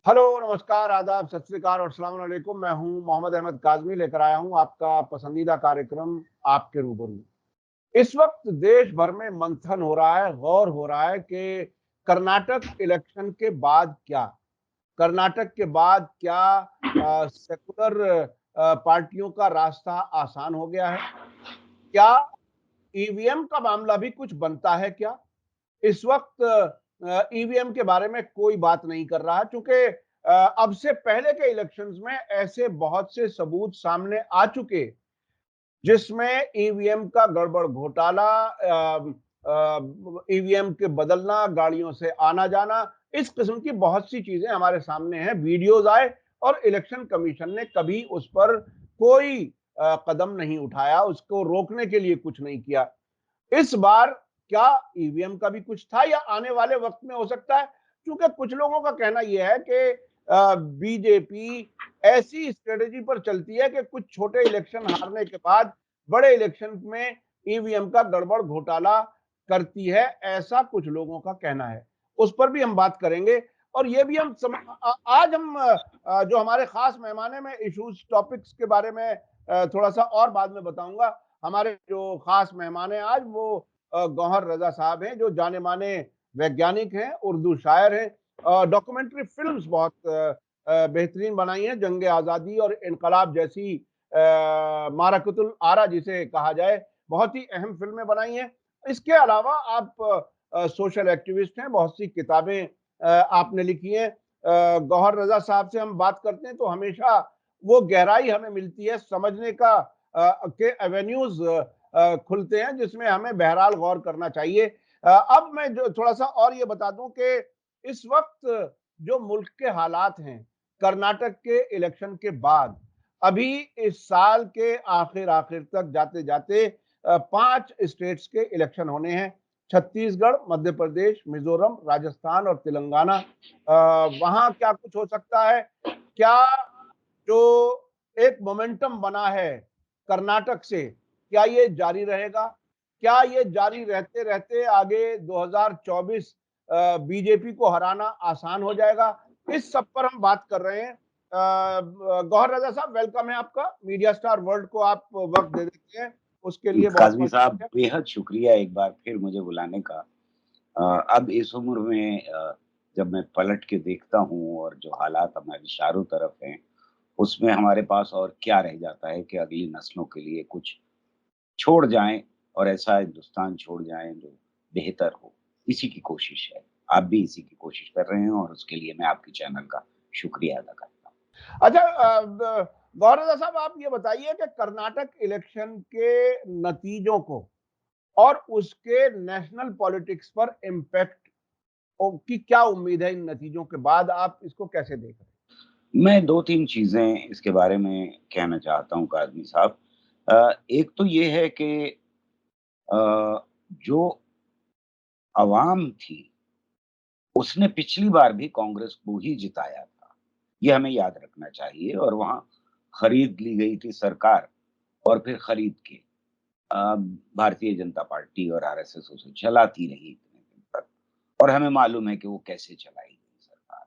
Hello, नमस्कार, आदाब, सत श्री अकाल और अस्सलाम वालेकुम। मैं हूं मोहम्मद अहमद काज़मी, लेकर आया हूं आपका पसंदीदा कार्यक्रम आपके रूबरू। इस वक्त देश भर में मंथन हो रहा है, गौर हो रहा है कि कर्नाटक इलेक्शन के बाद क्या? कर्नाटक के बाद क्या सेकुलर पार्टियों का रास्ता आसान हो गया है? क्या ईवीएम का मामला भी कुछ बनता है क्या? इस वक्त ईवीएम के बारे में कोई बात नहीं कर रहा, चूंकि अब से पहले के इलेक्शंस में ऐसे बहुत से सबूत सामने आ चुके जिसमें ईवीएम का गड़बड़ घोटाला, ईवीएम के बदलना, गाड़ियों से आना जाना, इस किस्म की बहुत सी चीजें हमारे सामने हैं। वीडियोज आए और इलेक्शन कमीशन ने कभी उस पर कोई कदम नहीं उठाया, उसको रोकने के लिए कुछ नहीं किया। इस बार क्या ईवीएम का भी कुछ था या आने वाले वक्त में हो सकता है? क्योंकि कुछ लोगों का कहना यह है कि बीजेपी ऐसी स्ट्रेटेजी पर चलती है कि कुछ छोटे इलेक्शन हारने के बाद बड़े इलेक्शन में ईवीएम का गड़बड़ घोटाला करती है, ऐसा कुछ लोगों का कहना है। उस पर भी हम बात करेंगे और ये भी हम आज हम जो हमारे खास मेहमान है, मैं इश्यूज टॉपिक्स के बारे में थोड़ा सा और बाद में बताऊंगा। हमारे जो खास मेहमान हैं आज वो गौहर रजा साहब हैं, जो जाने माने वैज्ञानिक हैं, उर्दू शायर हैं, डॉक्यूमेंट्री फिल्म्स बहुत बेहतरीन बनाई हैं, जंग आज़ादी और इनकलाब जैसी, मारकतुल आरा जिसे कहा जाए, बहुत ही अहम फिल्में बनाई हैं। इसके अलावा आप सोशल एक्टिविस्ट हैं, बहुत सी किताबें आपने लिखी हैं। गौहर रजा साहब से हम बात करते हैं तो हमेशा वो गहराई हमें मिलती है, समझने का के एवेन्यूज खुलते हैं जिसमें हमें बहरहाल गौर करना चाहिए। अब मैं जो थोड़ा सा और ये बता दूं कि इस वक्त जो मुल्क के हालात हैं, कर्नाटक के इलेक्शन के बाद अभी इस साल के आखिर आखिर तक जाते जाते 5 स्टेट्स के इलेक्शन होने हैं। छत्तीसगढ़, मध्य प्रदेश, मिजोरम, राजस्थान और तेलंगाना। वहां क्या कुछ हो सकता है? क्या जो एक मोमेंटम बना है कर्नाटक से, क्या ये जारी रहेगा? क्या ये जारी रहते रहते आगे 2024 बीजेपी को हराना आसान हो जाएगा? इस सब पर हम बात कर रहे हैं। गौहर रजा साहब, वेलकम है आपका। मीडिया स्टार वर्ल्ड को आप वक्त दे देते हैं, उसके लिए बहुत काज़मी बहुत साहब, शुक्रिया। बेहद शुक्रिया एक बार फिर मुझे बुलाने का। अब इस उम्र में जब मैं पलट के देखता हूँ और जो हालात हमारे चारों तरफ हैं, उसमें हमारे पास और क्या रह जाता है कि अगली नस्लों के लिए कुछ छोड़ जाएँ और ऐसा हिंदुस्तान छोड़ जाएँ जो बेहतर हो। इसी की कोशिश है। आप भी इसी की कोशिश कर रहे हैं और उसके लिए मैं आपके चैनल का शुक्रिया अदा करता हूँ। अच्छा, गौहर रजा साहब, आप ये बताइए कि कर्नाटक इलेक्शन के नतीजों को और उसके नेशनल पॉलिटिक्स पर इम्पैक्ट की क्या उम्मीद है? इन नतीजों के बाद आप इसको कैसे देख रहे हैं? मैं 2-3 चीज़ें इसके बारे में कहना चाहता हूँ काज़मी साहब। एक तो ये है कि अ, जो आवाम थी, उसने पिछली बार भी कांग्रेस को ही जिताया था। ये हमें याद रखना चाहिए और वहाँ खरीद ली गई थी सरकार और फिर खरीद के अ, भारतीय जनता पार्टी और आरएसएस उसे चलाती रही इतने दिन तक और हमें मालूम है कि वो कैसे चलाई गई सरकार।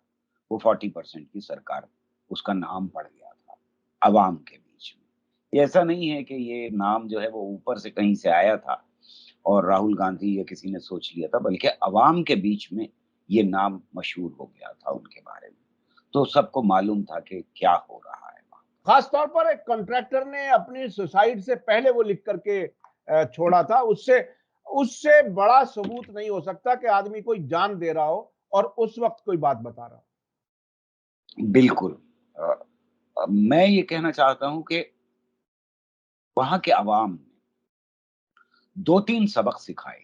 वो 40% की सरकार, उसका नाम पड़ गया था, अवाम के बीच में। ये ऐसा नहीं है कि ये नाम जो है वो ऊपर से कहीं से आया था और राहुल गांधी या किसी ने सोच लिया था, बल्कि अवाम के बीच में ये नाम मशहूर हो गया था उनके बारे में। तो सबको मालूम था कि क्या हो रहा है वहाँ। खास तौर पर एक कॉन्ट्रैक्टर ने अपनी सुसाइड से पहले वो लिख करके छोड़ा था। उससे उससे बड़ा सबूत नहीं हो सकता कि आदमी कोई जान दे रहा हो और उस वक्त कोई बात बता रहा हो। बिल्कुल। अ मैं ये कहना चाहता हूँ कि वहाँ के अवाम ने 2-3 सबक सिखाए।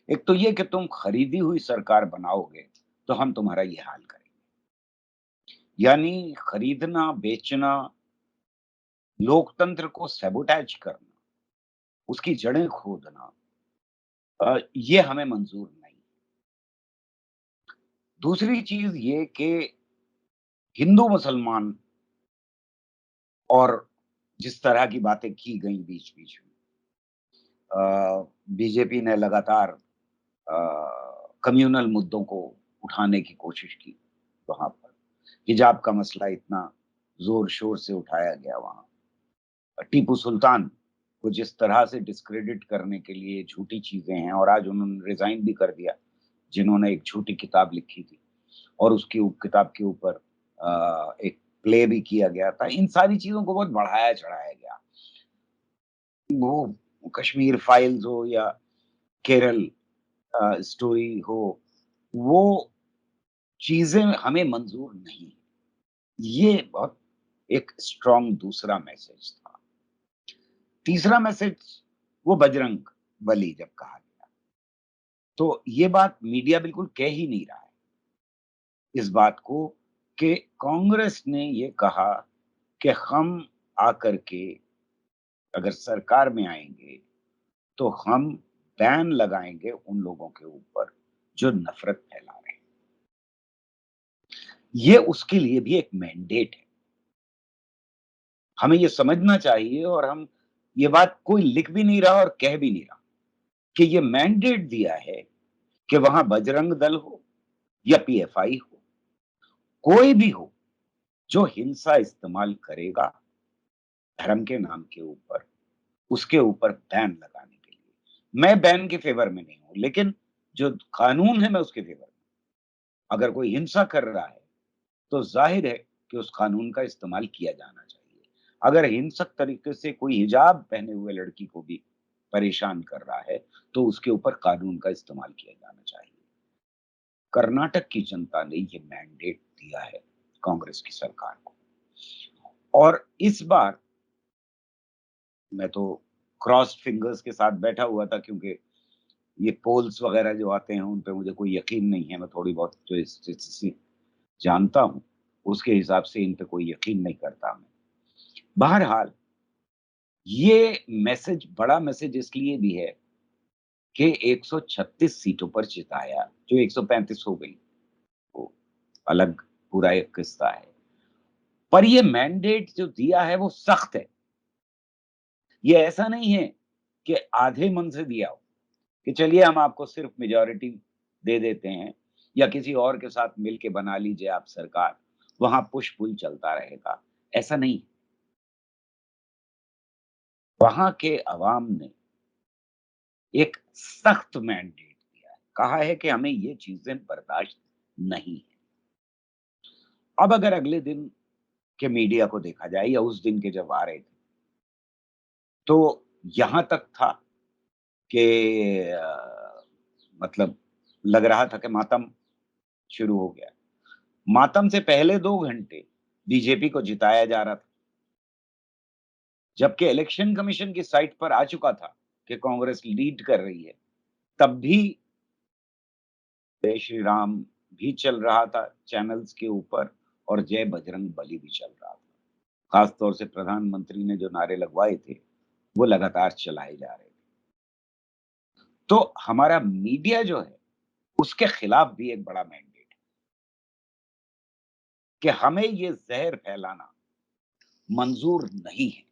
एक तो ये कि तुम खरीदी हुई सरकार बनाओगे, तो हम तुम्हारा ये हाल करेंगे। यानी खरीदना, बेचना, लोकतंत्र को सैबोटाज करना, उसकी जड़ें खोदना ये हमें मंज़ूर नहीं। दूसरी चीज़ ये कि हिंदू-मुसलमान और जिस तरह की बातें की गई बीच-बीच में बीजेपी ने लगातार कम्युनल मुद्दों को उठाने की कोशिश की वहाँ पर। हिजाब का मसला इतना जोर-शोर से उठाया गया वहाँ। टीपू सुल्तान को जिस तरह से डिस्क्रेडिट करने के लिए झूठी चीज़ें हैं और आज उन्होंने रिज़ाइन भी कर दिया, जिन्होंने एक झूठी किताब लिखी थी और उसकी किताब के ऊपर एक प्ले भी किया गया था। इन सारी चीज़ों को बहुत बढ़ाया-चढ़ाया गया। वो कश्मीर फाइल्स हो या केरल स्टोरी हो, वो चीज़ें हमें मंज़ूर नहीं। ये बहुत एक स्ट्रॉन्ग दूसरा मैसेज था। तीसरा मैसेज वो बजरंग बली जब कहा गया, तो ये बात मीडिया बिल्कुल कह ही नहीं रहा है, इस बात को कि कांग्रेस ने ये कहा कि हम आकर के अगर सरकार में आएँगे, तो हम बैन लगाएँगे उन लोगों के ऊपर जो नफ़रत फैला रहे हैं। ये उसके लिए भी एक मैंडेट है। हमें ये समझना चाहिए और हम ये बात कोई लिख भी नहीं रहा और कह भी नहीं रहा कि ये मैंडेट दिया है कि वहाँ बजरंग दल हो या पीएफआई हो, कोई भी हो जो हिंसा इस्तेमाल करेगा धर्म के नाम के ऊपर, उसके ऊपर बैन लगाने के लिए। मैं बैन के फ़ेवर में नहीं हूँ, लेकिन जो कानून है मैं उसके फ़ेवर में हूँ। अगर कोई हिंसा कर रहा है, तो ज़ाहिर है कि उस कानून का इस्तेमाल किया जाना चाहिए। अगर हिंसक तरीके से कोई हिजाब पहने हुए लड़की को भी परेशान कर रहा है, तो उसके ऊपर कानून का इस्तेमाल किया जाना चाहिए। कर्नाटक की जनता ने ये मैंडेट दिया है कांग्रेस की सरकार को और इस बार मैं तो क्रॉस्ड फिंगर्स के साथ बैठा हुआ था क्योंकि ये पोल्स वगैरह जो आते हैं, उन पे मुझे कोई यकीन नहीं है। मैं थोड़ी बहुत जो स्टैटिस्टिक्स जानता हूँ, उसके हिसाब से इन पे कोई यकीन नहीं करता मैं। बहरहाल, ये मैसेज बड़ा मैसेज इसलिए भी है कि 136 सीटों पर जिताया, जो 135 हो गई, वो अलग पूरा एक किस्सा है। पर ये मैंडेट जो दिया है वो सख्त है। ये ऐसा नहीं है कि आधे मन से दिया हो, कि चलिए हम आपको सिर्फ मेजॉरिटी दे देते हैं या किसी और के साथ मिल के बना लीजिए आप सरकार, वहाँ पुश-पुल चलता रहेगा, ऐसा नहीं। वहाँ के अवाम ने एक सख्त मैंडेट दिया है, कहा है कि हमें ये चीज़ें बर्दाश्त नहीं है। अब अगर अगले दिन के मीडिया को देखा जाए या उस दिन के जब आ रहे थे, तो यहाँ तक था कि मतलब लग रहा था कि मातम शुरू हो गया। मातम से पहले 2 घंटे बीजेपी को जिताया जा रहा था, जबकि इलेक्शन कमीशन की साइट पर आ चुका था कि कांग्रेस लीड कर रही है, तब भी जय श्री राम भी चल रहा था चैनल्स के ऊपर और जय बजरंग बली भी चल रहा था। खास तौर से प्रधानमंत्री ने जो नारे लगवाए थे, वो लगातार चलाए जा रहे थे। तो हमारा मीडिया जो है, उसके खिलाफ भी एक बड़ा मैंडेट है कि हमें ये ज़हर फैलाना मंज़ूर नहीं है।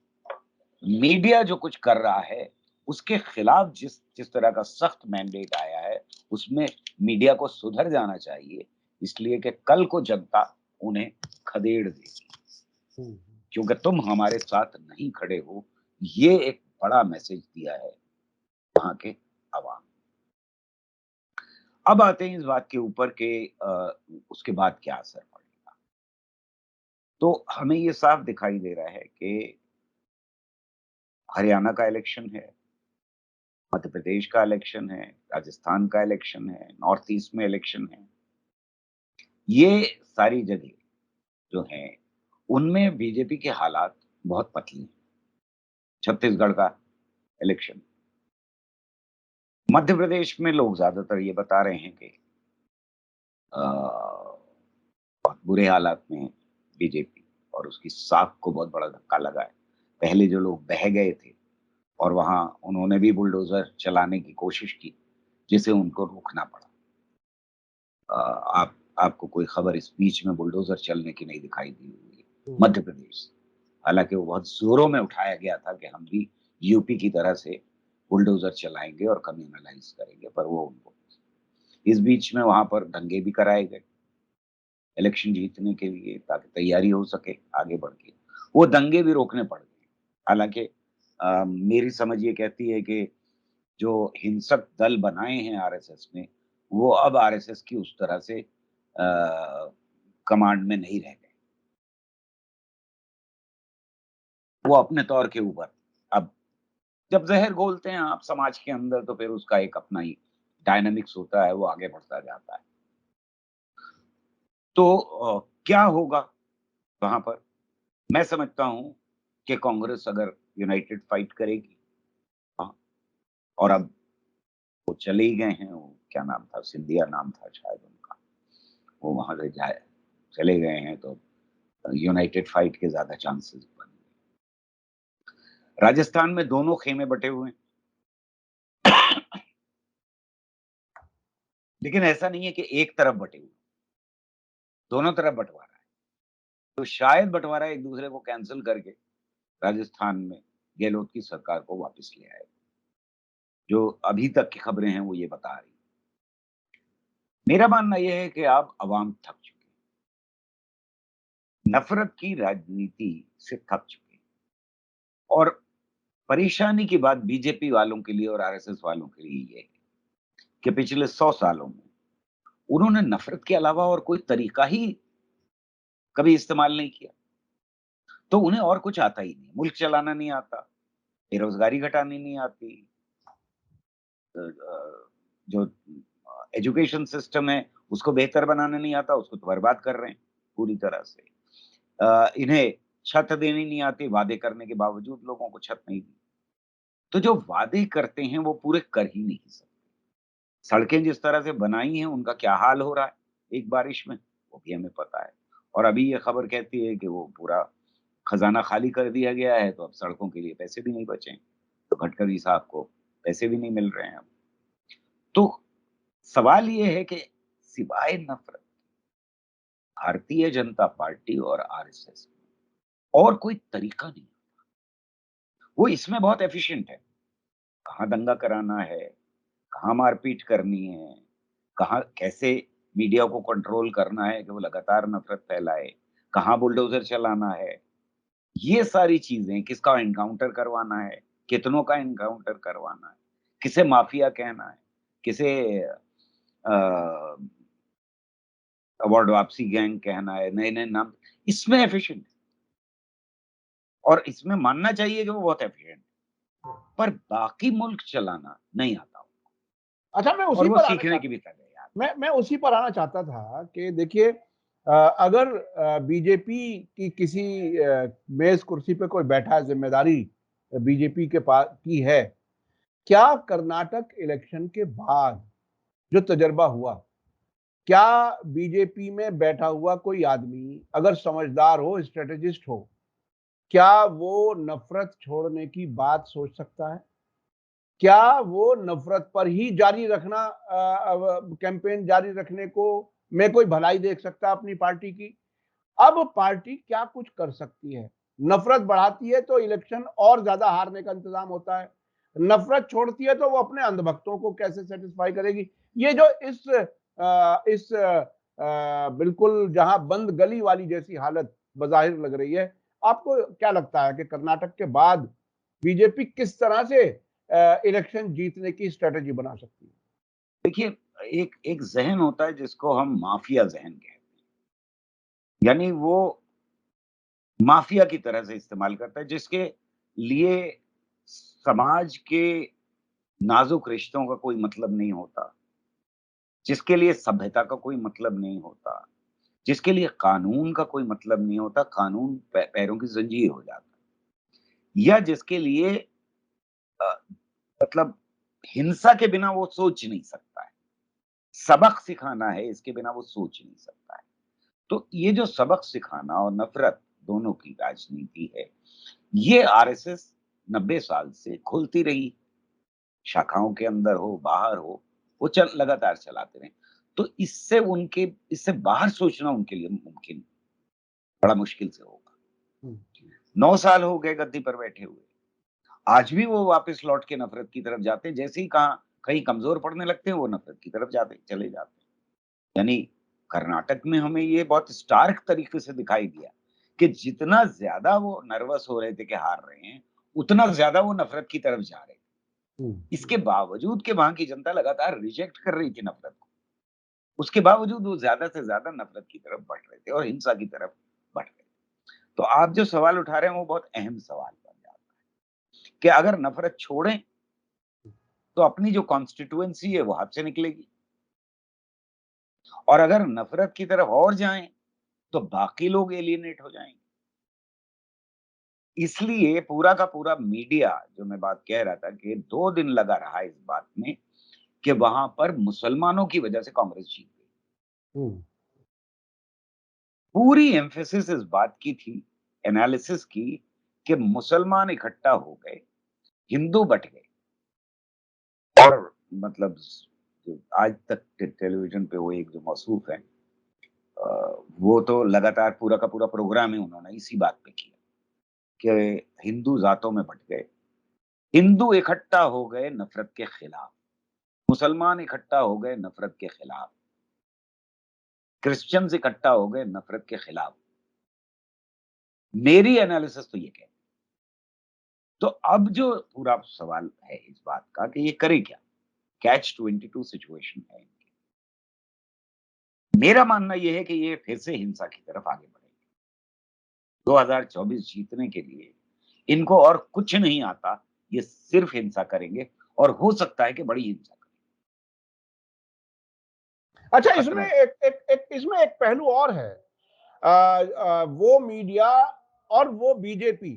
मीडिया जो कुछ कर रहा है, उसके खिलाफ जिस जिस तरह का सख्त मैंडेट आया है, उसमें मीडिया को सुधर जाना चाहिए, इसलिए कि कल को जनता उन्हें खदेड़ देगी। हुँ, क्योंकि तुम हमारे साथ नहीं खड़े हो, ये एक बड़ा मैसेज दिया है वहाँ के अवाम। अब आते हैं इस बात के ऊपर कि उसके बाद क्या असर पड़ेगा। तो हमें ये साफ दिखाई दे रहा है कि हरियाणा का इलेक्शन है, मध्य प्रदेश का इलेक्शन है, राजस्थान का इलेक्शन है, नॉर्थ ईस्ट में इलेक्शन है। ये सारी जगह जो हैं, उनमें बीजेपी के हालात बहुत पतले हैं। छत्तीसगढ़ का इलेक्शन, मध्य प्रदेश में लोग ज़्यादातर ये बता रहे हैं कि अ, बहुत बुरे हालात में है बीजेपी और उसकी साख को बहुत बड़ा धक्का लगा है। पहले जो लोग बह गए थे और वहाँ उन्होंने भी बुलडोज़र चलाने की कोशिश की, जिसे उनको रोकना पड़ा। अ, आपको कोई खबर इस बीच में बुलडोज़र चलने की नहीं दिखाई दी होगी, हुँ। मध्य प्रदेश से। हालाँकि वो बहुत ज़ोरों में उठाया गया था कि हम भी यूपी की तरह से बुलडोज़र चलाएँगे और कम्युनलाइज़ करेंगे, पर वो उनको इस बीच में वहाँ पर दंगे भी कराए गए। इलेक्शन जीतने के लिए, ताकि तैयारी हो सके आगे बढ़ के। वो दंगे भी रोकने पड़ गए। हालाँकि मेरी समझ ये कहती है कि जो हिंसक दल बनाए हैं आरएसएस ने, वो अब आरएसएस की उस तरह से कमांड में नहीं रह गए। वो अपने तौर के ऊपर अब जब ज़हर घोलते हैं आप समाज के अंदर, तो फिर उसका एक अपना ही डायनामिक्स होता है, वो आगे बढ़ता जाता है। तो क्या होगा वहाँ पर? मैं समझता हूँ कि कांग्रेस अगर यूनाइटेड फाइट करेगी, हाँ, और अब वो चले ही गए हैं, वो क्या नाम था? सिंधिया नाम था शायद उनका। वो वहाँ से जाए चले गए हैं, तो यूनाइटेड फाइट के ज़्यादा चांसेस बन गए। राजस्थान में दोनों खेमे बँटे हुए हैं। लेकिन ऐसा नहीं है कि एक तरफ बँटे हुए हैं, दोनों तरफ बँटवारा है। तो शायद बँटवारा एक-दूसरे को कैंसल करके राजस्थान में गहलोत की सरकार को वापस ले आएगा। जो अभी तक की खबरें हैं, वो ये बता रही हैं। मेरा मानना ये है कि अब अवाम थक चुकी है। नफ़रत की राजनीति से थक चुकी है और परेशानी की बात बीजेपी वालों के लिए और आरएसएस वालों के लिए ये है कि पिछले 100 सालों में उन्होंने नफ़रत के अलावा और कोई तरीका ही कभी इस्तेमाल नहीं किया। तो उन्हें और कुछ आता ही नहीं। मुल्क चलाना नहीं आता, बेरोज़गारी घटानी नहीं आती, जो एजुकेशन सिस्टम है, उसको बेहतर बनाना नहीं आता, उसको तो बर्बाद कर रहे हैं पूरी तरह से। इन्हें छत देनी नहीं आती, वादे करने के बावजूद लोगों को छत नहीं दी। तो जो वादे करते हैं, वो पूरे कर ही नहीं सकते। सड़कें जिस तरह से बनाई हैं, उनका क्या हाल हो रहा है एक बारिश में, वो भी हमें पता है। और अभी ये खबर कहती है कि वो पूरा खज़ाना खाली कर दिया गया है, तो अब सड़कों के लिए पैसे भी नहीं बचे हैं। तो गडकरी साहब को पैसे भी नहीं मिल रहे हैं अब। तो सवाल ये है कि सिवाय नफ़रत, भारतीय जनता पार्टी और आरएसएस और कोई तरीका नहीं। वो इसमें बहुत एफ़िशिएंट है। कहाँ दंगा कराना है, कहाँ मारपीट करनी है, कहाँ कैसे मीडिया को कंट्रोल करना है कि वो लगातार नफ़रत फैलाए, कहाँ बुलडोज़र चलाना है। ये सारी चीज़ें, किसका एनकाउंटर करवाना है, कितनों का एनकाउंटर करवाना है, किसे माफ़िया कहना है, किसे अ, अवार्ड वापसी गैंग कहना है, नए-नए नाम, इसमें एफ़िशिएंट है और इसमें मानना चाहिए कि वो बहुत एफ़िशिएंट है। पर बाकी मुल्क चलाना नहीं आता अच्छा, मैं और उसी वो पर आना सीखने की चाहता भी तरह है यार। मैं उसी पर आना चाहता था कि देखिए, अगर बीजेपी की किसी मेज़ कुर्सी पे कोई बैठा है, ज़िम्मेदारी बीजेपी के पास की है, क्या कर्नाटक इलेक्शन के बाद जो तजर्बा हुआ, क्या बीजेपी में बैठा हुआ कोई आदमी अगर समझदार हो, स्ट्रैटेजिस्ट हो, क्या वो नफ़रत छोड़ने की बात सोच सकता है? क्या वो नफ़रत पर ही जारी रखना कैंपेन जारी रखने को में कोई भलाई देख सकता है अपनी पार्टी की? अब पार्टी क्या कुछ कर सकती है? नफ़रत बढ़ाती है तो इलेक्शन और ज़्यादा हारने का इंतज़ाम होता है। नफ़रत छोड़ती है तो वो अपने अंधभक्तों को कैसे सैटिस्फाई करेगी? ये जो बिल्कुल जहाँ बंद गली वाली जैसी हालत बज़ाहिर लग रही है, आपको क्या लगता है कि कर्नाटक के बाद बीजेपी किस तरह से इलेक्शन जीतने की स्ट्रैटेजी बना सकती है? देखिए, एक एक ज़हन होता है जिसको हम माफ़िया ज़हन कहते हैं। यानी वो माफ़िया की तरह से इस्तेमाल करता है, जिसके लिए समाज के नाज़ुक रिश्तों का कोई मतलब नहीं होता, जिसके लिए सभ्यता का कोई मतलब नहीं होता, जिसके लिए कानून का कोई मतलब नहीं होता, कानून पैरों की ज़ंजीर हो जाता है। या जिसके लिए अ, मतलब हिंसा के बिना वो सोच नहीं सकता है। सबक सिखाना है, इसके बिना वो सोच नहीं सकता है। तो ये जो सबक सिखाना और नफ़रत दोनों की राजनीति है, ये आरएसएस 90 साल से घुलती रही, शाखाओं के अंदर हो, बाहर हो, वो लगातार चलाते रहे। तो इससे बाहर सोचना उनके लिए मुमकिन बड़ा मुश्किल से होगा। हुँ। 9 साल हो गए गद्दी पर बैठे हुए। आज भी वो वापस लौट के नफ़रत की तरफ जाते हैं, जैसे ही कहाँ कहीं कमज़ोर पड़ने लगते हैं, वो नफ़रत की तरफ चले जाते हैं। यानी कर्नाटक में हमें ये बहुत स्टार्क तरीके से दिखाई दिया कि जितना ज़्यादा वो नर्वस हो रहे थे कि हार रहे हैं, उतना ज़्यादा वो नफ़रत की तरफ जा रहे थे। हुँ, इसके बावजूद कि वहाँ की जनता लगातार रिजेक्ट कर रही थी नफ़रत को, उसके बावजूद वो ज़्यादा से ज़्यादा नफ़रत की तरफ बढ़ रहे थे और हिंसा की तरफ बढ़ रहे थे। तो आप जो सवाल उठा रहे हैं वो बहुत अहम सवाल बन जाता है कि अगर नफ़रत छोड़ें, तो अपनी जो कॉन्स्टिट्यूएंसी है वो हाथ से निकलेगी और अगर नफ़रत की तरफ और जाएँ, तो बाकी लोग एलियनेट हो जाएँगे। इसलिए पूरा का पूरा मीडिया जो मैं बात कह रहा था कि 2 दिन लगा रहा इस बात में कि वहाँ पर मुसलमानों की वजह से कांग्रेस जीत गई। हुँ। पूरी एम्फेसिस इस बात की थी, एनालिसिस की कि मुसलमान इकट्ठा हो गए, हिंदू बँट गए और मतलब जो आज तक टेलीविज़न पे वो एक जो मौसूफ़ है वो तो लगातार पूरा का पूरा प्रोग्राम ही उन्होंने इसी बात पे किया कि हिंदू ज़ातों में बँट गए। हिंदू इकट्ठा हो गए नफ़रत के खिलाफ, मुसलमान इकट्ठा हो गए नफ़रत के खिलाफ, क्रिश्चियंस इकट्ठा हो गए नफ़रत के खिलाफ। मेरी एनालिसिस तो ये कहती है। तो अब जो पूरा सवाल है इस बात का कि ये करे क्या? कैच 22 सिचुएशन है इनकी। मेरा मानना ये है कि ये फिर से हिंसा की तरफ आगे बढ़ेंगे। 2024 जीतने के लिए इनको और कुछ नहीं आता, ये सिर्फ़ हिंसा करेंगे और हो सकता है कि बड़ी हिंसा करें। अच्छा, इसमें खतरा है। एक एक एक इसमें एक पहलू और है। वो मीडिया और वो बीजेपी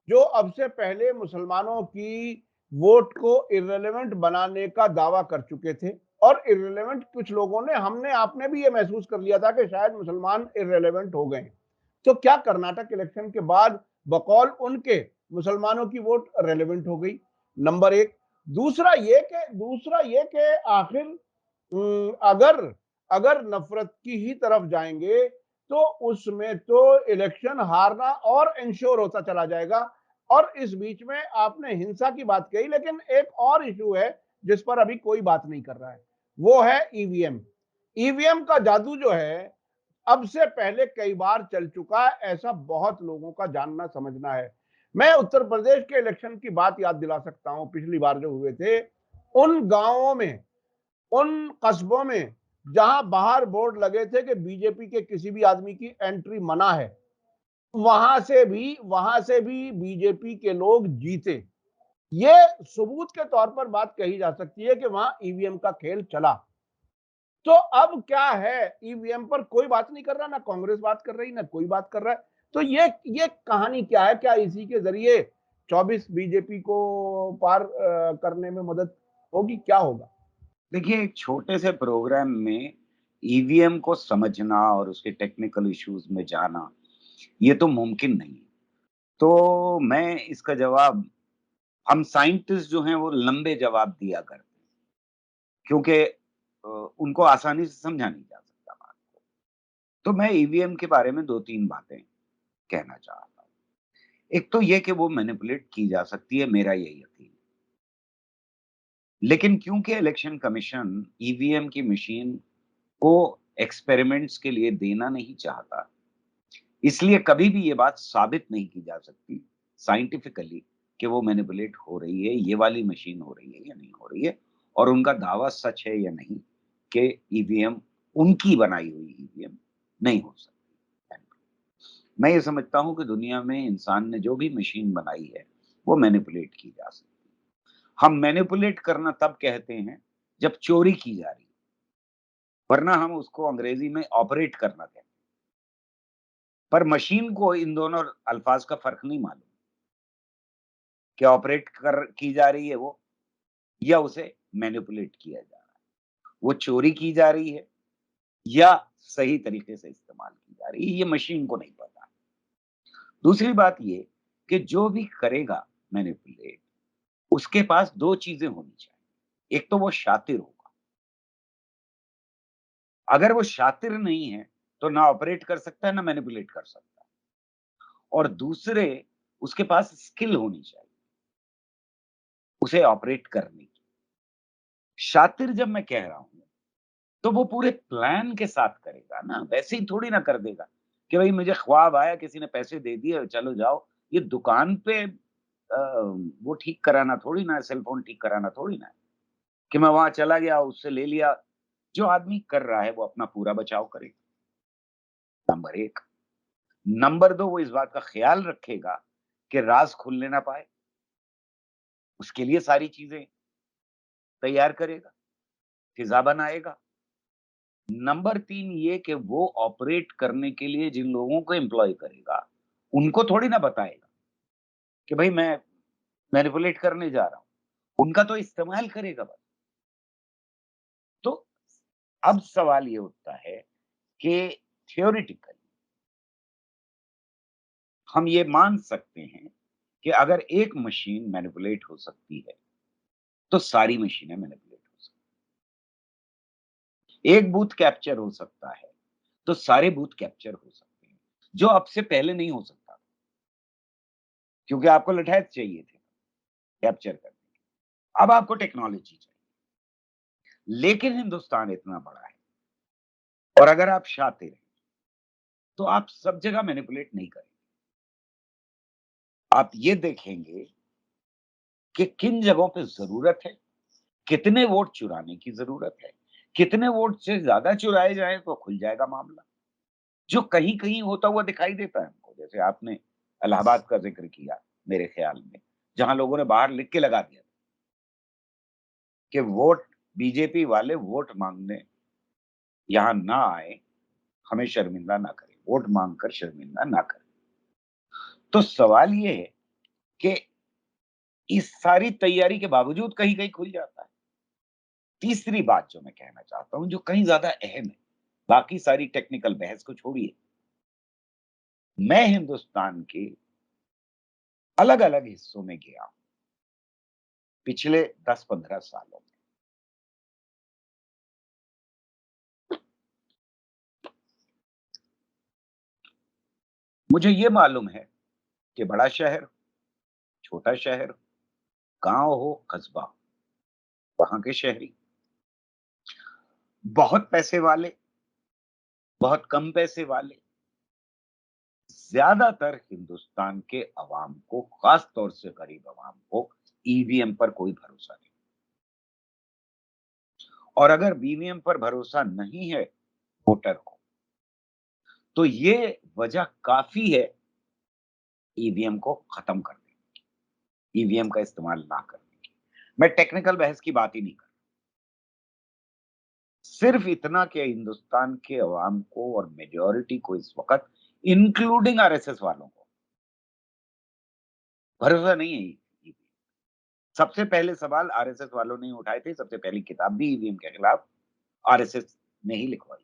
जो अब से पहले मुसलमानों की वोट को इर्रेलेवेंट बनाने का दावा कर चुके थे और इर्रेलेवेंट कुछ लोगों ने हमने आपने भी ये महसूस कर लिया था कि शायद मुसलमान इर्रेलेवेंट हो गए। तो क्या कर्नाटक इलेक्शन के बाद बकौल उनके मुसलमानों की वोट रेलेवेंट हो गई? नंबर एक। दूसरा ये कि आखिर अगर अगर नफरत की ही तरफ जाएंगे तो उसमें तो इलेक्शन हारना और इंश्योर होता चला जाएगा। और इस बीच में आपने हिंसा की बात कही, लेकिन एक और इशू है जिस पर अभी कोई बात नहीं कर रहा है, वो है ईवीएम। ईवीएम का जादू जो है अब से पहले कई बार चल चुका है, ऐसा बहुत लोगों का जानना समझना है। मैं उत्तर प्रदेश के इलेक्शन की बात याद दिला सकता हूं, पिछली बार जो हुए थे उन गांवों में, उन कस्बों में जहां बाहर बोर्ड लगे थे कि बीजेपी के किसी भी आदमी की एंट्री मना है, वहां से भी बीजेपी के लोग जीते। ये सबूत के तौर पर बात कही जा सकती है कि वहां ईवीएम का खेल चला। तो अब क्या है, ईवीएम पर कोई बात नहीं कर रहा, ना कांग्रेस बात कर रही, ना कोई बात कर रहा है। तो ये कहानी क्या है? क्या इसी के जरिए 24 बीजेपी को पार करने में मदद होगी? क्या होगा? देखिए, एक छोटे से प्रोग्राम में ईवीएम को समझना और उसके टेक्निकल इश्यूज़ में जाना, ये तो मुमकिन नहीं है। तो मैं इसका जवाब हम साइंटिस्ट जो हैं वो लंबे जवाब दिया करते हैं, क्योंकि उनको आसानी से समझा नहीं जा सकता बात को। तो मैं ईवीएम के बारे में 2-3 बातें कहना चाहता हूँ। एक तो ये कि वो मैनिपुलेट की जा सकती है, मेरा ये यकीन है। लेकिन क्योंकि इलेक्शन कमीशन ईवीएम की मशीन को एक्सपेरिमेंट्स के लिए देना नहीं चाहता, इसलिए कभी भी ये बात साबित नहीं की जा सकती साइंटिफिकली कि वो मैनिपुलेट हो रही है, ये वाली मशीन हो रही है या नहीं हो रही है और उनका दावा सच है या नहीं कि ईवीएम उनकी बनाई हुई ईवीएम नहीं हो सकती। मैं ये समझता हूँ कि दुनिया में इंसान ने जो भी मशीन बनाई है, वो मैनिपुलेट की जा सकती है। हम मैनिपुलेट करना तब कहते हैं जब चोरी की जा रही है, वरना हम उसको अंग्रेजी में ऑपरेट करना कहते हैं। पर मशीन को इन दोनों अल्फाज का फ़र्क नहीं मालूम कि ऑपरेट कर की जा रही है वो या उसे मैनिपुलेट किया जा रहा है। वो चोरी की जा रही है या सही तरीके से इस्तेमाल की जा रही है, ये मशीन को नहीं पता। दूसरी बात ये कि जो भी करेगा मैनिपुलेट, उसके पास 2 चीज़ें होनी चाहिए। एक तो वो शातिर होगा, अगर वो शातिर नहीं है, तो ना ऑपरेट कर सकता है, ना मैनिपुलेट कर सकता है। और दूसरे उसके पास स्किल होनी चाहिए, उसे ऑपरेट करने की। शातिर जब मैं कह रहा हूँ, तो वो पूरे प्लान के साथ करेगा ना, वैसे ही थोड़ी ना कर देगा कि भाई मुझे ख्वाब आया, किसी ने पैसे दे दिए, चलो जाओ। ये दुकान पे वो ठीक कराना थोड़ी ना है, सेल फ़ोन ठीक कराना थोड़ी ना है, कि मैं वहाँ चला गया, उससे ले लिया। जो आदमी कर रहा है, वो अपना पूरा बचाव करे, नंबर 1। नंबर 2, वो इस बात का ख़्याल रखेगा कि राज़ खुलने ना पाए, उसके लिए सारी चीज़ें तैयार करेगा, फ़िज़ा बनाएगा। नंबर 3 ये कि वो ऑपरेट करने के लिए जिन लोगों को एम्प्लॉय करेगा, उनको थोड़ी ना बताएगा कि भई मैं मैनिपुलेट करने जा रहा हूँ। उनका तो इस्तेमाल करेगा बस। तो अब सवाल ये उठता है कि थ्योरेटिकली हम ये मान सकते हैं कि अगर एक मशीन मैनिपुलेट हो सकती है, तो सारी मशीनें मैनिपुलेट हो सकती हैं। एक बूथ कैप्चर हो सकता है, तो सारे बूथ कैप्चर हो सकते हैं, जो अब से पहले नहीं हो सकता था, क्योंकि आपको लठैत चाहिए थे कैप्चर करने के। अब आपको टेक्नोलॉजी चाहिए। लेकिन हिंदुस्तान इतना बड़ा है और अगर आप शातिर हैं, तो आप सब जगह मैनिपुलेट नहीं करेंगे। आप ये देखेंगे कि किन जगहों पे ज़रूरत है, कितने वोट चुराने की ज़रूरत है, कितने वोट से ज़्यादा चुराए जाएँ तो खुल जाएगा मामला। जो कहीं-कहीं होता हुआ दिखाई देता है हमको, जैसे आपने इलाहाबाद का ज़िक्र किया मेरे ख़्याल में, जहाँ लोगों ने बाहर लिख के लगा दिया कि वोट बीजेपी वाले वोट माँगने यहाँ ना आएँ, हमें शर्मिंदा ना करें, वोट माँग कर शर्मिंदा ना करें। तो सवाल ये है कि इस सारी तैयारी के बावजूद कहीं-कहीं खुल जाता है। तीसरी बात जो मैं कहना चाहता हूँ, जो कहीं ज़्यादा अहम है, बाकी सारी टेक्निकल बहस को छोड़िए। मैं हिंदुस्तान के अलग-अलग हिस्सों में गया हूँ, पिछले 10-15 सालों में। मुझे ये मालूम है कि बड़ा शहर, छोटा शहर, गाँव हो, कस्बा हो, वहाँ के शहरी, बहुत पैसे वाले, बहुत कम पैसे वाले, ज़्यादातर हिंदुस्तान के अवाम को, ख़ास तौर से गरीब अवाम को ईवीएम पर कोई भरोसा नहीं। और अगर ईवीएम पर भरोसा नहीं है वोटर को, तो ये वजह काफ़ी है ईवीएम को खत्म करने की, ईवीएम का इस्तेमाल ना करने की। मैं टेक्निकल बहस की बात ही नहीं कर रहा। सिर्फ़ इतना कि हिंदुस्तान के अवाम को और मेजॉरिटी को इस वक़्त, इंक्लूडिंग आरएसएस वालों को, भरोसा नहीं है ईवीएम। सबसे पहले सवाल आरएसएस वालों ने ही उठाए थे, सबसे पहली किताब भी ईवीएम के खिलाफ आरएसएस ने ही लिखवाई।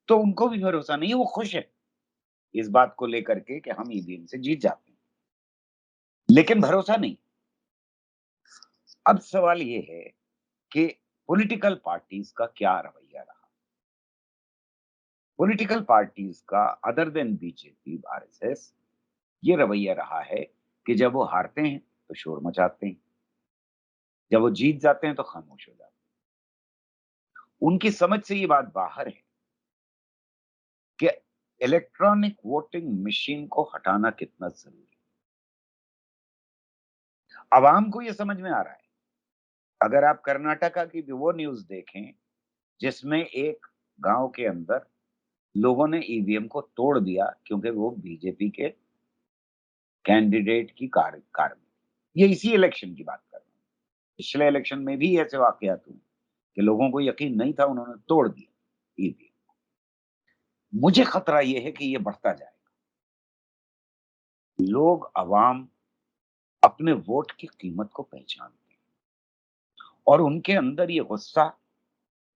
तो उनको भी भरोसा नहीं है, वो खुश है इस बात को लेकर के कि हम ईवीएम से जीत जाते हैं, लेकिन भरोसा नहीं। अब सवाल ये है कि पॉलिटिकल पार्टीज़ का क्या रवैया रहा? पॉलिटिकल पार्टीज़ का अदर देन बीजेपी, आरएसएस, ये रवैया रहा है कि जब वो हारते हैं, तो शोर मचाते हैं, जब वो जीत जाते हैं, तो खामोश हो जाते हैं। उनकी समझ से ये बात बाहर है कि इलेक्ट्रॉनिक वोटिंग मशीन को हटाना कितना ज़रूरी है। अवाम को ये समझ में आ रहा है। अगर आप कर्नाटका की भी वो न्यूज़ देखें, जिसमें एक गाँव के अंदर लोगों ने ईवीएम को तोड़ दिया क्योंकि वो बीजेपी के कैंडिडेट की कार में। ये इसी इलेक्शन की बात कर रहा हूँ। पिछले इलेक्शन में भी ऐसे वाक़यात हुए कि लोगों को यकीन नहीं था, उन्होंने तोड़ दिया ईवीएम। मुझे खतरा ये है कि ये बढ़ता जाएगा। लोग, अवाम अपने वोट की कीमत को पहचानते हैं और उनके अंदर ये गुस्सा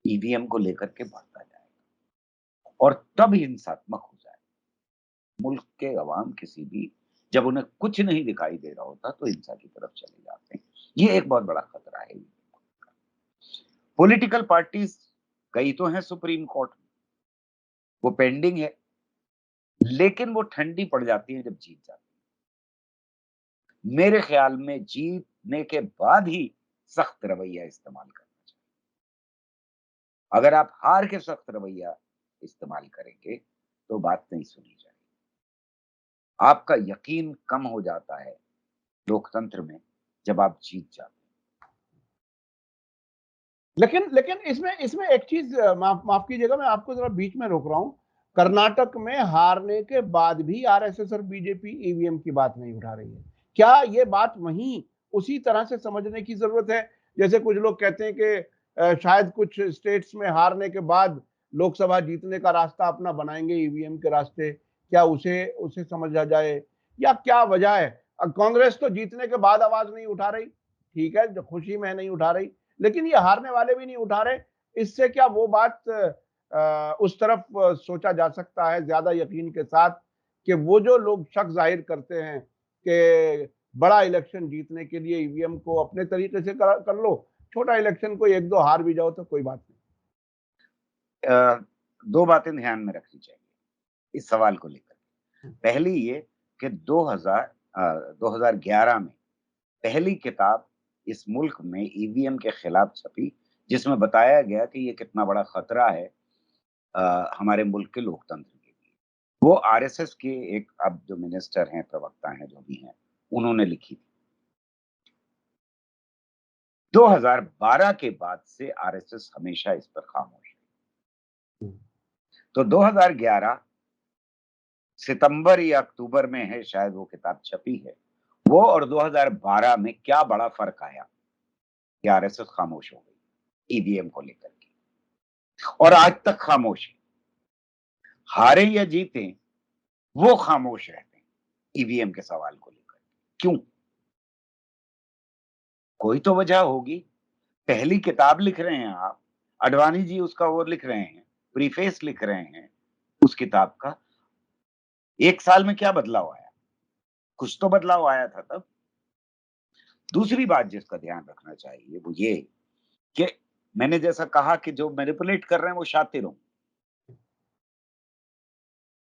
ईवीएम को लेकर के बढ़ता जाएगा और तब हिंसात्मक हो जाएगा। मुल्क के अवाम किसी भी, जब उन्हें कुछ नहीं दिखाई दे रहा होता, तो हिंसा की तरफ चले जाते हैं। ये एक बहुत बड़ा खतरा है। पॉलिटिकल पार्टीज़ गई तो हैं सुप्रीम कोर्ट में, वो पेंडिंग है, लेकिन वो ठंडी पड़ जाती हैं जब जीत जाती हैं। मेरे ख़्याल में जीतने के बाद ही सख्त रवैया इस्तेमाल करना चाहिए। अगर आप हार के सख्त रवैया इस्तेमाल करेंगे, तो बात नहीं सुनी जाएगी। आपका यकीन कम हो जाता है लोकतंत्र में जब आप जीत जाते हैं। लेकिन लेकिन इसमें इसमें एक चीज, माफ माफ कीजिएगा, मैं आपको जरा बीच में रोक रहा हूं। कर्नाटक में हारने के बाद भी आरएसएस और बीजेपी ईवीएम की बात नहीं उठा रही है। क्या ये बात वहीं उसी तरह से समझने की जरूरत है? जैसे कुछ लोग कहते हैं कि शायद कुछ स्टेट्स में हारने के बाद लोकसभा जीतने का रास्ता अपना बनाएंगे ईवीएम के रास्ते। क्या उसे उसे समझा जाए, या क्या वजह है? कांग्रेस तो जीतने के बाद आवाज नहीं उठा रही, ठीक है, जो खुशी में नहीं उठा रही, लेकिन ये हारने वाले भी नहीं उठा रहे। इससे क्या वो बात उस तरफ सोचा जा सकता है ज्यादा यकीन के साथ कि वो जो लोग शक जाहिर करते हैं कि बड़ा इलेक्शन जीतने के लिए ईवीएम को अपने तरीके से कर लो, छोटा इलेक्शन को एक दो हार भी जाओ तो कोई बात अ, 2 बातें ध्यान में रखनी चाहिए इस सवाल को लेकर। नहीं। पहली ये कि 2011 में पहली किताब इस मुल्क में ईवीएम के खिलाफ छपी, जिसमें बताया गया कि ये कितना बड़ा खतरा है हमारे मुल्क के लोकतंत्र के लिए। वो आरएसएस के एक अब जो मिनिस्टर हैं, प्रवक्ता हैं, जो भी हैं, उन्होंने लिखी थी। 2012 के बाद से आरएसएस हमेशा इस पर खामोश है। तो 2011 सितंबर या अक्टूबर में है शायद वो किताब छपी है। वो और 2012 में क्या बड़ा फ़र्क आया कि आरएसएस खामोश हो गई ईवीएम को लेकर के, और आज तक खामोश है। हारे या जीते, वो खामोश रहते हैं ईवीएम के सवाल को लेकर। क्यों? कोई तो वजह होगी। पहली किताब लिख रहे हैं आप, अडवाणी जी उसका वो लिख रहे हैं, प्रीफेस लिख रहे हैं उस किताब का। 1 साल में क्या बदलाव आया? कुछ तो बदलाव आया था तब। दूसरी बात जिसका ध्यान रखना चाहिए वो ये कि मैंने जैसा कहा कि जो मैनिपुलेट कर रहे हैं वो शातिर हों।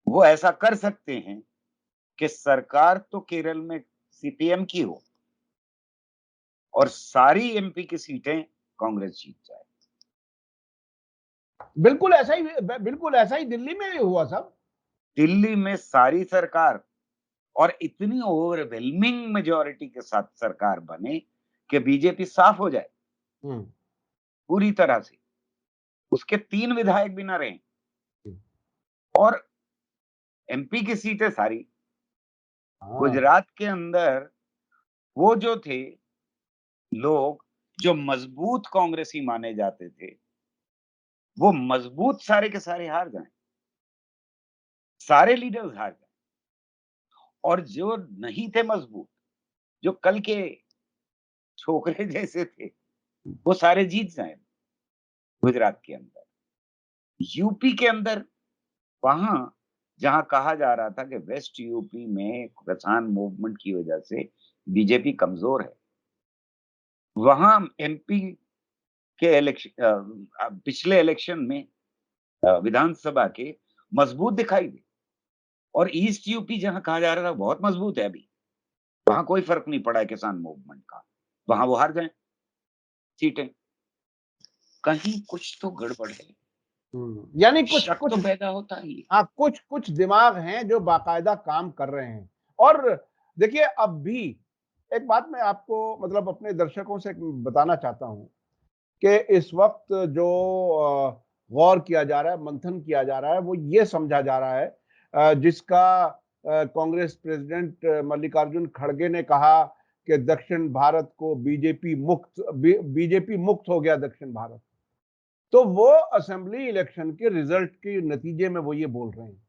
वो ऐसा कर सकते हैं कि सरकार तो केरल में सीपीएम की हो और सारी एमपी की सीटें कांग्रेस जीत जाए। बिल्कुल ऐसा ही दिल्ली में भी हुआ साहब। दिल्ली में सारी सरकार और इतनी ओवरवेलमिंग मेजॉरिटी के साथ सरकार बने कि बीजेपी साफ हो जाए हम्म। पूरी तरह से। उसके 3 विधायक भी ना रहें और एमपी की सीटें सारी। हाँ। गुजरात के अंदर वो जो थे लोग जो मजबूत कांग्रेसी माने जाते थे, वो मजबूत सारे के सारे हार गए। सारे लीडर्स हार गए और जो नहीं थे मजबूत, जो कल के छोकरे जैसे थे, वो सारे जीत गए गुजरात के अंदर। यूपी के अंदर वहां जहां कहा जा रहा था कि वेस्ट यूपी में किसान मूवमेंट की वजह से बीजेपी कमजोर है, वहां एमपी के पिछले इलेक्शन में विधानसभा के मजबूत दिखाई दे। और ईस्ट यूपी जहां कहा जा रहा था बहुत मजबूत है अभी, वहां कोई फर्क नहीं पड़ा है किसान मूवमेंट का, वहां वो हार गए सीटें। कहीं कुछ तो गड़बड़ है, यानी कुछ शक कुछ तो पैदा होता ही है। हाँ, कुछ कुछ दिमाग हैं जो बाकायदा काम कर रहे हैं। और देखिए, अब भी एक बात मैं आपको, मतलब अपने दर्शकों से बताना चाहता हूं कि इस वक्त जो गौर किया जा रहा है, मंथन किया जा रहा है, वो ये समझा जा रहा है, जिसका कांग्रेस प्रेसिडेंट मल्लिकार्जुन खड़गे ने कहा कि दक्षिण भारत को बीजेपी मुक्त हो गया दक्षिण भारत। तो वो असेंबली इलेक्शन के रिजल्ट के नतीजे में वो ये बोल रहे हैं।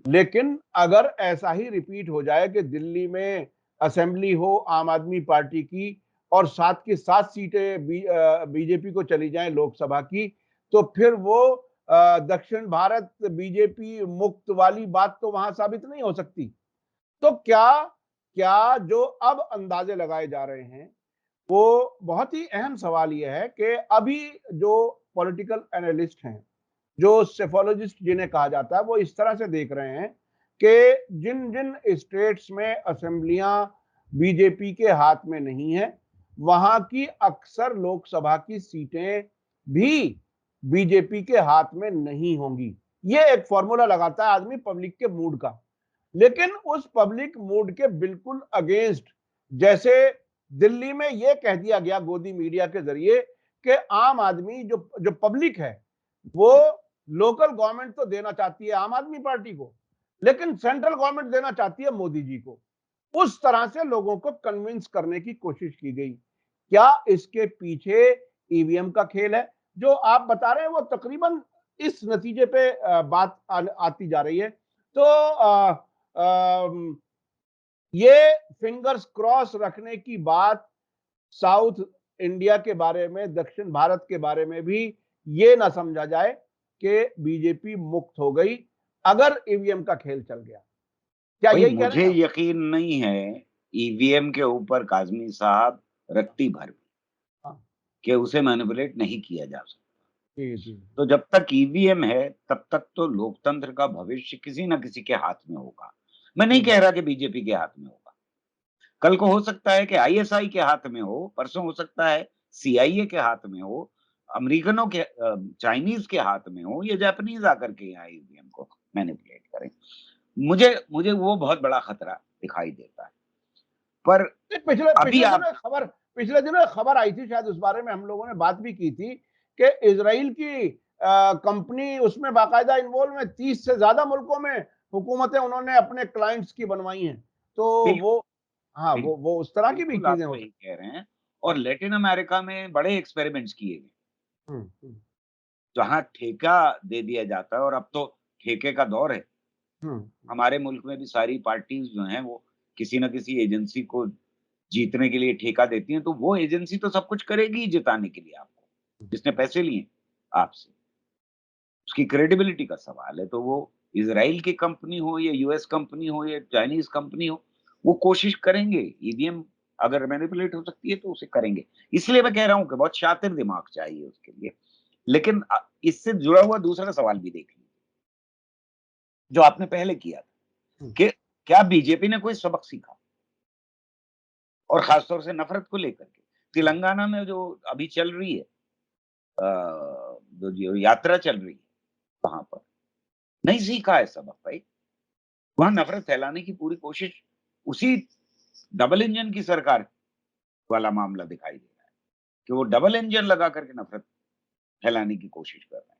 लेकिन अगर ऐसा ही रिपीट हो जाए कि दिल्ली में असेंबली हो आम आदमी पार्टी की और 7 की 7 सीटें बीजेपी को चली जाएं लोकसभा की, तो फिर वो दक्षिण भारत बीजेपी मुक्त वाली बात तो वहां साबित नहीं हो सकती। तो क्या क्या जो अब अंदाजे लगाए जा रहे हैं, वो बहुत ही अहम सवाल यह है कि अभी जो पॉलिटिकल एनालिस्ट हैं, जो सेफोलॉजिस्ट जिन्हें कहा जाता है, वो इस तरह से देख रहे हैं कि जिन जिन स्टेट्स में असेंबलियां बीजेपी के हाथ में नहीं है, वहां की अक्सर लोकसभा की सीटें भी बीजेपी के हाथ में नहीं होंगी। ये एक फॉर्मूला लगाता है आदमी पब्लिक के मूड का। लेकिन उस पब्लिक मूड के बिल्कुल अगेंस्ट, जैसे दिल्ली में यह कह दिया गया गोदी मीडिया के जरिए कि आम आदमी जो जो पब्लिक है वो लोकल गवर्नमेंट तो देना चाहती है आम आदमी पार्टी को, लेकिन सेंट्रल गवर्नमेंट देना चाहती है मोदी जी को। उस तरह से लोगों को कन्विंस करने की कोशिश की गई। क्या इसके पीछे ईवीएम का खेल है? जो आप बता रहे हैं वो तकरीबन इस नतीजे पे बात आती जा रही है। तो ये फिंगर्स क्रॉस रखने की बात साउथ इंडिया के बारे में, दक्षिण भारत के बारे में भी ये ना समझा जाए कि बीजेपी मुक्त हो गई अगर ईवीएम का खेल चल गया। क्या भाई यही कह रहे मुझे हैं आप? यकीन नहीं है ईवीएम के ऊपर काज़मी साहब रत्ती भर भी हाँ, कि उसे मैनिपुलेट नहीं किया जा सकता। जी, जी। तो जब तक ईवीएम है, तब तक तो लोकतंत्र का भविष्य किसी न किसी के हाथ में होगा। मैं नहीं हुँ, कह रहा कि बीजेपी के हाथ में होगा। कल को हो सकता है कि आईएसआई के हाथ में हो, परसों हो सकता है सीआईए के हाथ में हो, अमेरिकनों के चाइनीज़ के हाथ में हो, या जापानीज़ आकर के यहाँ ईवीएम को मैनिपुलेट करें। मुझे मुझे वो बहुत बड़ा खतरा दिखाई देता है। पर नहीं, पिछले अभी पिछले आप दिनों एक खबर पिछले दिनों एक खबर आई थी, शायद उस बारे में हम लोगों ने बात भी की थी कि इज़राइल की कंपनी उसमें बाकायदा इन्वॉल्व है। 30 से ज़्यादा मुल्कों में हुकूमतें उन्होंने अपने क्लाइंट्स की बनवाई हैं। तो बिल्कुल, वो हाँ, बिल्कुल, वो उस तरह की भी बिल्कुल आप चीज़ें हो सही सकती कह रहे हैं और लैटिन अमेरिका में बड़े एक्सपेरिमेंट्स किए गए। हैं। हुँ, हुँ, जहाँ ठेका दे दिया जाता है और अब तो ठेके का दौर है। हुँ, हमारे मुल्क में भी सारी पार्टीज़ जो हैं वो किसी न किसी एजेंसी को जीतने के लिए ठेका देती हैं, तो वो एजेंसी तो सब कुछ करेगी ही जिताने के लिए आपको, जिसने पैसे लिए आपसे। उसकी क्रेडिबिलिटी का सवाल है, तो वो इज़राइल की कंपनी हो या यूएस कंपनी हो या चाइनीज़ कंपनी हो, वो कोशिश करेंगे। ईवीएम अगर मैनिपुलेट हो सकती है तो उसे करेंगे। इसलिए मैं कह रहा हूँ कि बहुत शातिर दिमाग चाहिए उसके लिए। लेकिन इससे जुड़ा हुआ दूसरा सवाल भी देख लीजिए, जो आपने पहले किया था हुँ, कि क्या बीजेपी ने कोई सबक सीखा? और ख़ास तौर से नफ़रत को लेकर के। हुँ, तेलंगाना में जो अभी चल रही है जो यात्रा चल रही है वहाँ पर, नहीं सीखा है सबक भाई। वहाँ नफ़रत फैलाने की पूरी कोशिश उसी डबल इंजन की सरकार वाला मामला दिखाई दे रहा है, कि वो डबल इंजन लगा कर के नफ़रत फैलाने की कोशिश कर रहे हैं।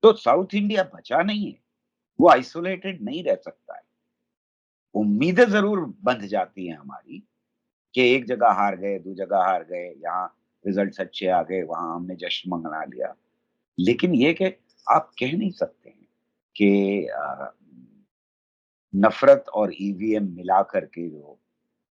तो साउथ इंडिया बचा नहीं है, वो आइसोलेटेड नहीं रह सकता है। उम्मीदें ज़रूर बंध जाती हैं हमारी कि एक जगह हार गए, 2 जगह हार गए, यहाँ रिज़ल्ट्स अच्छे आ गए, वहाँ हमने जश्न मना लिया। लेकिन ये कि आप कह नहीं सकते हैं कि नफ़रत और ईवीएम मिला कर के जो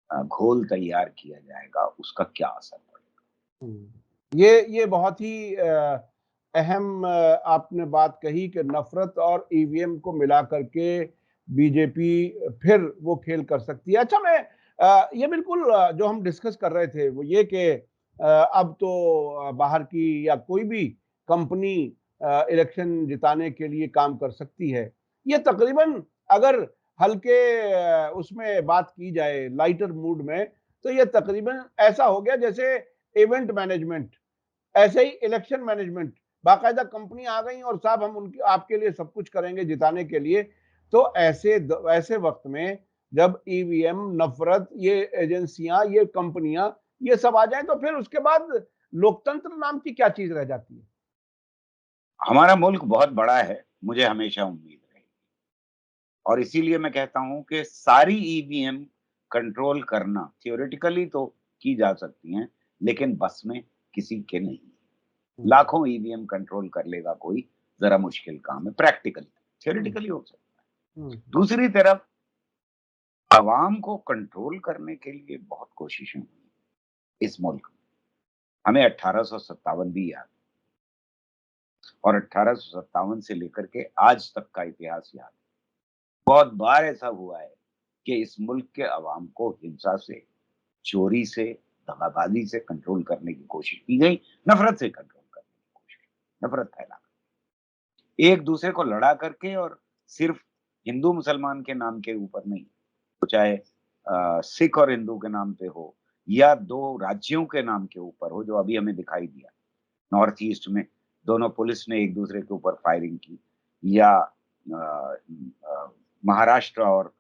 घोल तैयार किया जाएगा, उसका क्या असर पड़ेगा? हुँ। ये बहुत ही अहम आपने बात कही कि नफ़रत और ईवीएम को मिला करके बीजेपी फिर वो खेल कर सकती है। अच्छा, मैं ये बिल्कुल जो हम डिस्कस कर रहे थे वो ये कि अब तो बाहर की या कोई भी कंपनी इलेक्शन जिताने के लिए काम कर सकती है। ये तकरीबन अगर हल्के उसमें बात की जाए लाइटर मूड में, तो ये तकरीबन ऐसा हो गया जैसे इवेंट मैनेजमेंट, ऐसे ही इलेक्शन मैनेजमेंट, बाकायदा कंपनी आ गई और साहब हम उनकी आपके लिए सब कुछ करेंगे जिताने के लिए। तो ऐसे वक्त में जब ईवीएम, नफरत, ये एजेंसियां, ये कंपनियां, ये सब आ जाए तो फिर उसके बाद लोकतंत्र नाम की क्या चीज रह जाती है? हमारा मुल्क बहुत बड़ा है, मुझे हमेशा उम्मीद रही और इसीलिए मैं कहता हूँ कि सारी ईवीएम कंट्रोल करना थियोरेटिकली तो की जा सकती हैं, लेकिन बस में किसी के नहीं। हम्म, लाखों ईवीएम कंट्रोल कर लेगा कोई, ज़रा मुश्किल काम है प्रैक्टिकली, हम्म, थियोरेटिकली हो सकता है। हम्म, दूसरी तरफ अवाम को कंट्रोल करने के लिए बहुत कोशिशें हुई इस मुल्क में। हमें 1857 भी याद है और 1857 से लेकर के आज तक का इतिहास याद है। बहुत बार ऐसा हुआ है कि इस मुल्क के अवाम को हिंसा से, चोरी से, दगाबाजी से कंट्रोल करने की कोशिश की गई, नफ़रत से कंट्रोल करने की कोशिश, नफ़रत फैला एक दूसरे को लड़ा करके और सिर्फ़ हिंदू-मुसलमान के नाम के ऊपर नहीं, तो चाहे सिख और हिंदू के नाम पे हो या 2 राज्यों के नाम के ऊपर हो, जो अभी हमें दिखाई दिया। नॉर्थ ईस्ट में दोनों पुलिस ने एक दूसरे के ऊपर फायरिंग की, या महाराष्ट्र और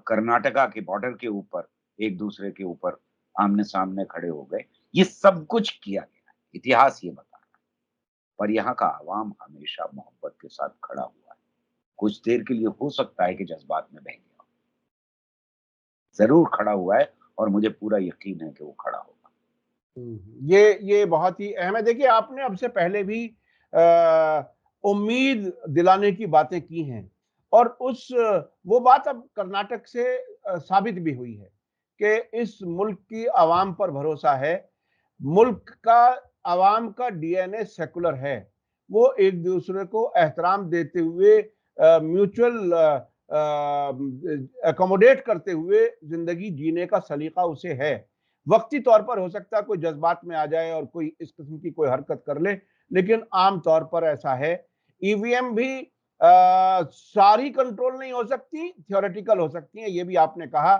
कर्नाटका के बॉर्डर के ऊपर एक दूसरे के ऊपर आमने-सामने खड़े हो गए। ये सब कुछ किया गया है, इतिहास ये बता रहा है। पर यहाँ का अवाम हमेशा मोहब्बत के साथ खड़ा हुआ है। कुछ देर के लिए हो सकता है कि जज़्बात में बह गया हो। ज़रूर खड़ा हुआ है और मुझे पूरा यकीन है कि वो खड़ा होगा। ये बहुत ही अहम है। देखिए, आपने अब से पहले भी उम्मीद दिलाने की बातें की हैं और वो बात अब कर्नाटक से साबित भी हुई है कि इस मुल्क की आवाम पर भरोसा है। मुल्क का आवाम का डीएनए सेकुलर है। वो एक दूसरे को एहतराम देते हुए म्यूचुअल अकोमोडेट करते हुए जिंदगी जीने का सलीका उसे है। वक्ती तौर पर हो सकता है कोई जज्बात में आ जाए और कोई इस किस्म की कोई हरकत कर ले, लेकिन आम तौर पर ऐसा है। ईवीएम भी सारी कंट्रोल नहीं हो सकती, थियोरेटिकल हो सकती हैं, ये भी आपने कहा।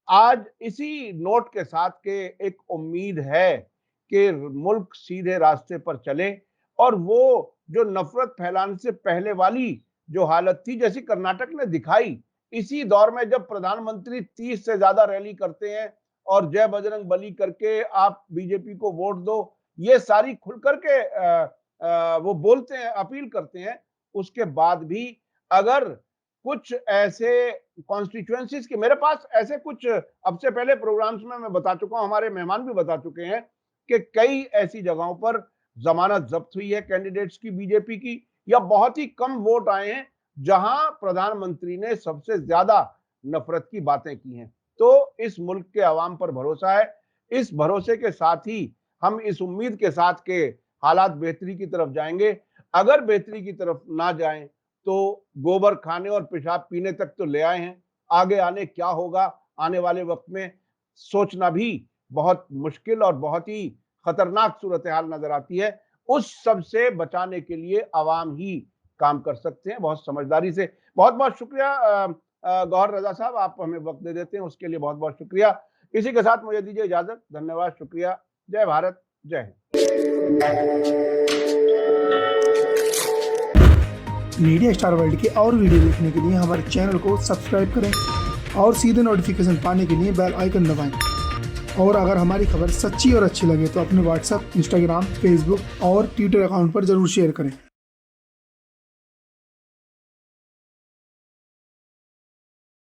आज इसी नोट के साथ के एक उम्मीद है कि मुल्क सीधे रास्ते पर चले और वो जो नफरत फैलाने से पहले वाली जो हालत थी, जैसी कर्नाटक ने दिखाई, इसी दौर में जब प्रधानमंत्री 30 से ज्यादा रैली करते हैं और जय बजरंग बली करके आप बीजेपी को वोट दो, ये सारी खुल करके वो बोलते हैं, अपील करते हैं। उसके बाद भी अगर कुछ ऐसे कॉन्स्टिट्यूएंसीज के, मेरे पास ऐसे कुछ अब से पहले प्रोग्राम्स में मैं बता चुका हूं, हमारे मेहमान भी बता चुके हैं कि कई ऐसी जगहों पर जमानत जब्त हुई है कैंडिडेट्स की बीजेपी की, या बहुत ही कम वोट आए हैं जहां प्रधानमंत्री ने सबसे ज्यादा नफरत की बातें की हैं। तो इस मुल्क के अवाम पर भरोसा है। इस भरोसे के साथ ही हम इस उम्मीद के साथ के हालात बेहतरी की तरफ जाएंगे। अगर बेहतरी की तरफ ना जाएं तो गोबर खाने और पेशाब पीने तक तो ले आए हैं। आगे आने क्या होगा आने वाले वक्त में सोचना भी बहुत मुश्किल और बहुत ही खतरनाक सूरत हाल नजर आती है। उस सब से बचाने के लिए अवाम ही काम कर सकते हैं, बहुत समझदारी से। बहुत बहुत शुक्रिया गौहर रजा साहब, आप हमें वक्त दे देते हैं, उसके लिए बहुत बहुत शुक्रिया। इसी के साथ मुझे दीजिए इजाजत। धन्यवाद, शुक्रिया। जय भारत, जय हिंद। मीडिया स्टार वर्ल्ड के और वीडियो देखने के लिए हमारे चैनल को सब्सक्राइब करें और सीधे नोटिफिकेशन पाने के लिए बेल आइकन दबाएं। और अगर हमारी खबर सच्ची और अच्छी लगे तो अपने व्हाट्सएप, इंस्टाग्राम, फेसबुक और ट्विटर अकाउंट पर जरूर शेयर करें।